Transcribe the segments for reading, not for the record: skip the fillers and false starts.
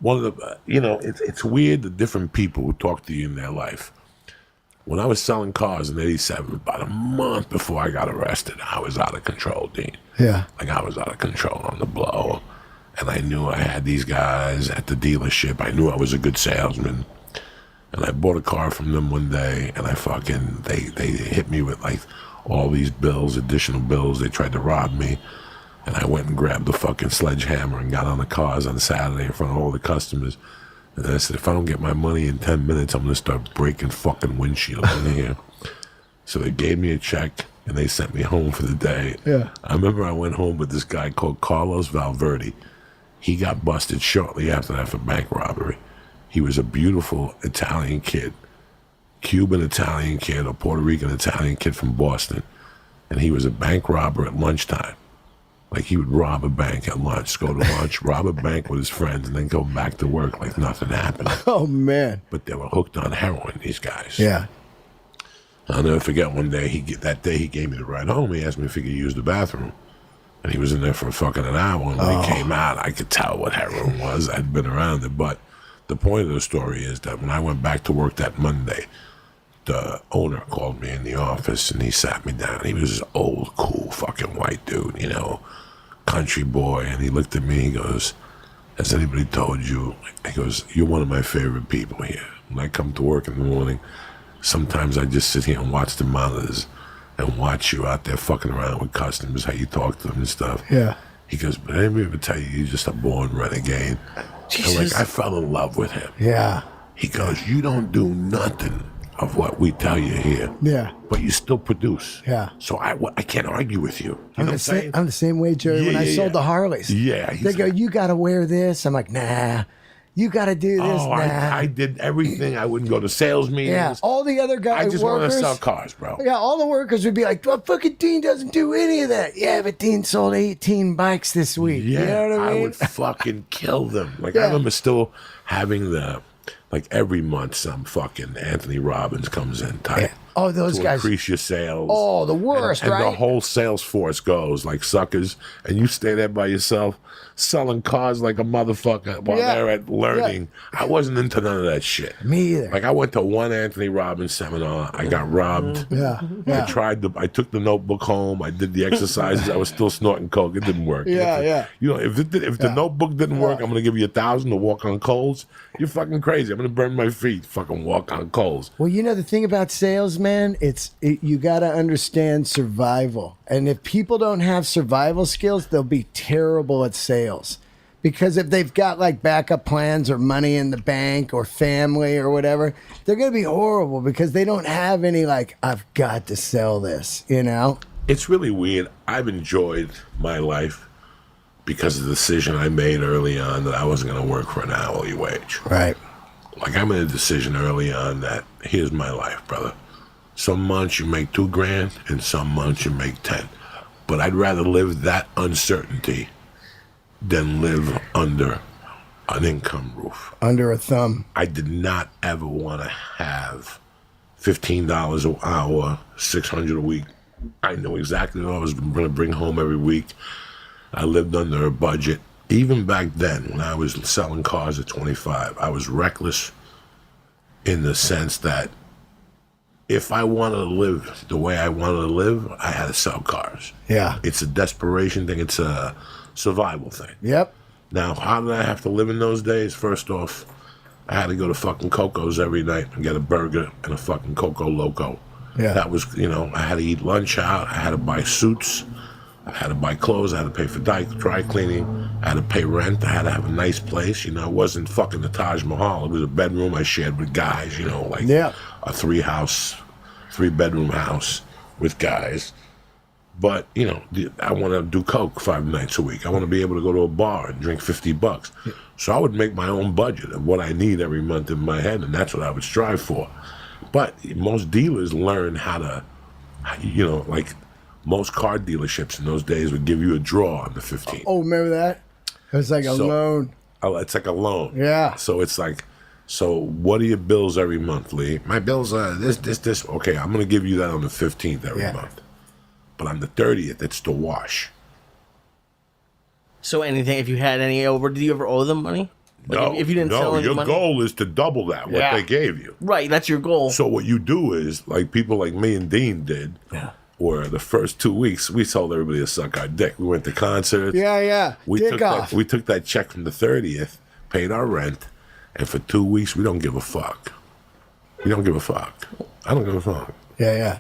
one of the, it's weird the different people who talk to you in their life. When I was selling cars in '87, about a month before I got arrested, I was out of control, Dean. Yeah. Like I was out of control on the blow. And I knew I had these guys at the dealership. I knew I was a good salesman. And I bought a car from them one day, and they hit me with like all these bills, additional bills. They tried to rob me. And I went and grabbed the fucking sledgehammer and got on the cars on Saturday in front of all the customers. And I said, if I don't get my money in 10 minutes, I'm going to start breaking fucking windshields in here. So they gave me a check, and they sent me home for the day. Yeah. I remember I went home with this guy called Carlos Valverde. He got busted shortly after that for bank robbery. He was a beautiful Italian kid, Cuban Italian kid, or Puerto Rican Italian kid from Boston. And he was a bank robber at lunchtime. Like he would rob a bank at lunch, go to lunch, rob a bank with his friends, and then go back to work like nothing happened. Oh, man. But they were hooked on heroin, these guys. Yeah. I'll never forget one day, he gave me the ride home. He asked me if he could use the bathroom. And he was in there for fucking an hour. And when he came out, I could tell what heroin was. I'd been around it. But the point of the story is that when I went back to work that Monday, the owner called me in the office and he sat me down. He was this old, cool fucking white dude, country boy. And he looked at me, he goes, has anybody told you? He goes, you're one of my favorite people here. When I come to work in the morning, sometimes I just sit here and watch the monitors and watch you out there fucking around with customers, how you talk to them and stuff. Yeah. He goes, but anybody ever tell you you're just a born renegade? Jesus. And I fell in love with him. Yeah. He goes, you don't do nothing of what we tell you here. Yeah. But you still produce. Yeah. So I can't argue with you. I'm the same way, Jerry, when I sold the Harleys. Yeah. They go, you got to wear this. I'm like, nah. You got to do this. I did everything. I wouldn't go to sales meetings. Yeah, all the other guys, I just want to sell cars, bro. Yeah, all the workers would be like, well, fucking Dean doesn't do any of that. Yeah, but Dean sold 18 bikes this week. Yeah, you know what I mean? I would fucking kill them. Like, I remember still having every month some fucking Anthony Robbins comes in tight. Yeah. Oh, those guys. Increase your sales. Oh, the worst, and right? And the whole sales force goes like suckers, and you stay there by yourself selling cars like a motherfucker while they're at learning. Yeah. I wasn't into none of that shit. Me either. Like, I went to one Anthony Robbins seminar. I got robbed. Yeah. I took the notebook home. I did the exercises. I was still snorting coke. It didn't work. Yeah. If the notebook didn't work, I'm going to give you $1,000 to walk on coals. You're fucking crazy. I'm going to burn my feet. Fucking walk on coals. Well, the thing about sales, man, you got to understand survival. And if people don't have survival skills, they'll be terrible at sales. Because if they've got like backup plans or money in the bank or family or whatever, they're going to be horrible because they don't have any like, I've got to sell this, It's really weird. I've enjoyed my life because of the decision I made early on that I wasn't going to work for an hourly wage. Right. Like, I made a decision early on that here's my life, brother. Some months you make $2,000 and some months you make 10. But I'd rather live that uncertainty than live under an income roof. Under a thumb. I did not ever want to have $15 an hour, $600 a week. I knew exactly what I was going to bring home every week. I lived under a budget. Even back then, when I was selling cars at 25, I was reckless in the sense that if I wanted to live the way I wanted to live, I had to sell cars. Yeah. It's a desperation thing. It's a survival thing. Yep. Now, how did I have to live in those days? First off, I had to go to fucking Coco's every night and get a burger and a fucking Coco Loco. Yeah. That was, I had to eat lunch out. I had to buy suits. I had to buy clothes. I had to pay for dry cleaning. I had to pay rent. I had to have a nice place. It wasn't fucking the Taj Mahal. It was a bedroom I shared with guys, a 3-bedroom house with guys. But, I want to do coke 5 nights a week. I want to be able to go to a bar and drink $50. Yeah. So I would make my own budget of what I need every month in my head, and that's what I would strive for. But most dealers learn how to, like most car dealerships in those days would give you a draw on the 15th. Oh, remember that? It was like a loan. Oh, it's like a loan. Yeah. So it's like, so what are your bills every month, Lee? My bills are this. Okay, I'm going to give you that on the 15th every month. But on the 30th, it's the wash. So anything, if you had any over, did you ever owe them money? Like No, if you didn't sell any your money? goal is to double that, what Yeah. they gave you. Right, that's your goal. So what you do is, like people like me and Dean did, where the first 2 weeks, we told everybody to suck our dick. We went to concerts. Yeah. We Dick took off. we took that check from the 30th, paid our rent, and for 2 weeks, we don't give a fuck. We don't give a fuck. I don't give a fuck. Yeah.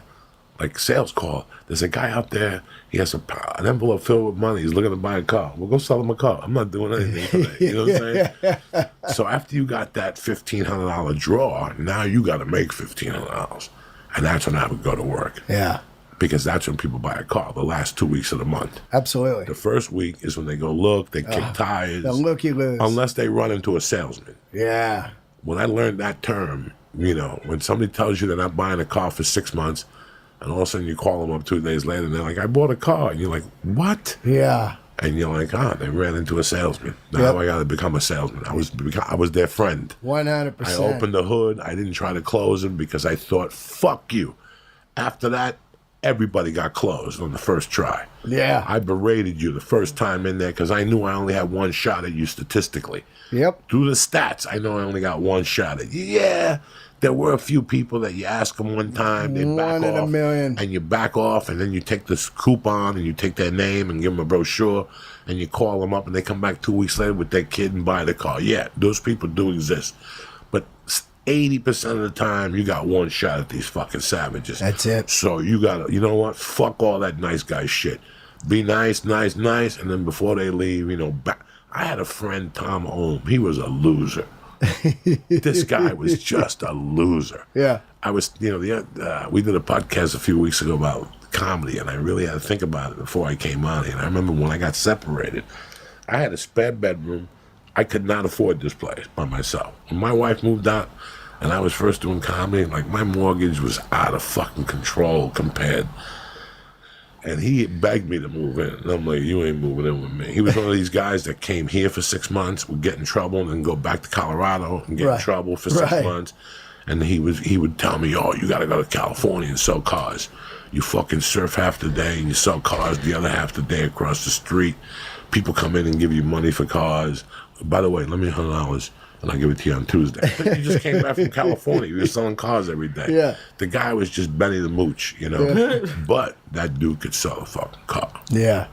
Like sales call, there's a guy out there, he has an envelope filled with money, he's looking to buy a car. Well, go sell him a car. I'm not doing anything for that. You know what I'm saying? So after you got that $1,500 draw, now you got to make $1,500. And that's when I would go to work. Yeah. Because that's when people buy a car, the last 2 weeks of the month. Absolutely. The first week is when they go look, they kick tires. The look you lose. Unless they run into a salesman. Yeah. When I learned that term, when somebody tells you they're not buying a car for 6 months, and all of a sudden you call them up 2 days later, and they're like, I bought a car. And you're like, what? Yeah. And you're like, they ran into a salesman. Now I got to become a salesman. I was their friend. 100%. I opened the hood. I didn't try to close them because I thought, fuck you. After that, everybody got closed on the first try. Yeah. I berated you the first time in there because I knew I only had one shot at you statistically. Yep. Through the stats, I know I only got one shot at you. Yeah, there were a few people that you ask them one time, they back One in off. a million. And you back off, and then you take this coupon, and you take their name and give them a brochure, and you call them up, and they come back 2 weeks later with their kid and buy the car. Yeah, those people do exist. But 80% of the time, you got one shot at these fucking savages. That's it. So you gotta, you know what? Fuck all that nice guy shit. Be nice, and then before they leave, I had a friend, Tom Ohm. He was a loser. This guy was just a loser. Yeah. I was, we did a podcast a few weeks ago about comedy, and I really had to think about it before I came on here. And I remember when I got separated, I had a spare bedroom. I could not afford this place by myself. When my wife moved out, and I was first doing comedy, like my mortgage was out of fucking control compared. And he begged me to move in. And I'm like, you ain't moving in with me. He was one of these guys that came here for 6 months, would get in trouble, and then go back to Colorado and get in trouble for 6 months. And he would tell me, oh, you got to go to California and sell cars. You fucking surf half the day and you sell cars the other half the day across the street. People come in and give you money for cars. By the way, let me $100 and I'll give it to you on Tuesday. You just came back from California. You were selling cars every day. Yeah. The guy was just Benny the Mooch, But that dude could sell a fucking car. Yeah.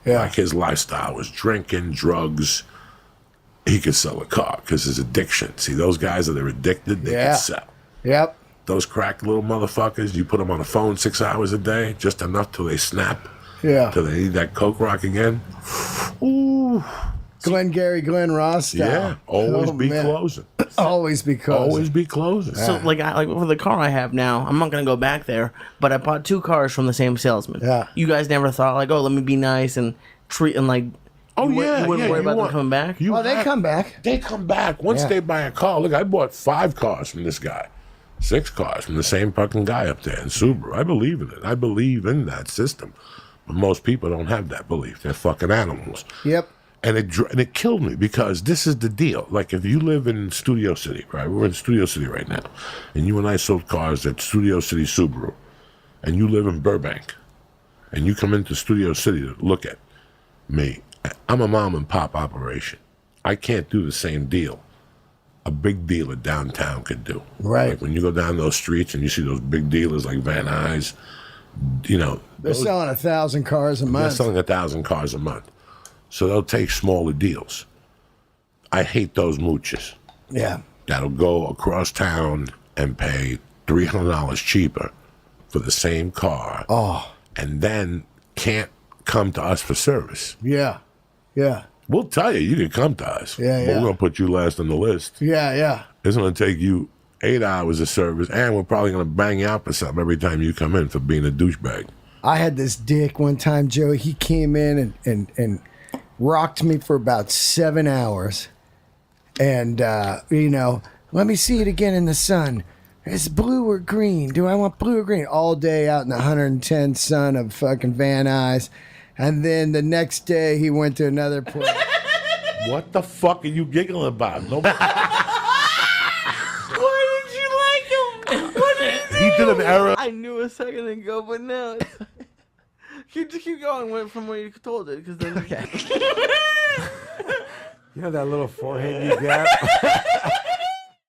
Yeah. Like his lifestyle was drinking, drugs. He could sell a car because his addiction. See, those guys that are addicted, they can sell. Yep. Those crack little motherfuckers, you put them on the phone 6 hours a day, just enough till they snap. Yeah. Till they need that coke rock again. Ooh. Glenn Ross style. Yeah. Always be closing. Always be closing. Always be closing. So like for the car I have now, I'm not gonna go back there, but I bought 2 cars from the same salesman. Yeah. You guys never thought like, oh, let me be nice and treat and like. Oh, you yeah. wouldn't worry about them coming back. Oh, they come back. They come back. Once they buy a car, look, I bought 5 cars from this guy. 6 cars from the same fucking guy up there in Subaru. I believe in it. I believe in that system. But most people don't have that belief. They're fucking animals. Yep. And it killed me because this is the deal. Like if you live in Studio City, right? We're in Studio City right now. And you and I sold cars at Studio City Subaru. And you live in Burbank. And you come into Studio City to look at me. I'm a mom and pop operation. I can't do the same deal a big dealer downtown could do. Right. Like when you go down those streets and you see those big dealers like Van Nuys, they're selling 1,000 cars a month. They're selling 1,000 cars a month. So they'll take smaller deals. I hate those mooches. Yeah. That'll go across town and pay $300 cheaper for the same car. Oh. And then can't come to us for service. Yeah. Yeah. We'll tell you, you can come to us. Yeah, but yeah. we're going to put you last on the list. Yeah, yeah. It's going to take you 8 hours of service, and we're probably going to bang you out for something every time you come in for being a douchebag. I had this dick one time, Joey. He came in and rocked me for about 7 hours. And, let me see it again in the sun. It's blue or green. Do I want blue or green? All day out in the 110 sun of fucking Van Nuys. And then the next day he went to another place. What the fuck are you giggling about? Why did you like him? What did he do? He did an error. I knew a second ago, but now keep going from where you told it, because then. Okay. You know that little forehead you got?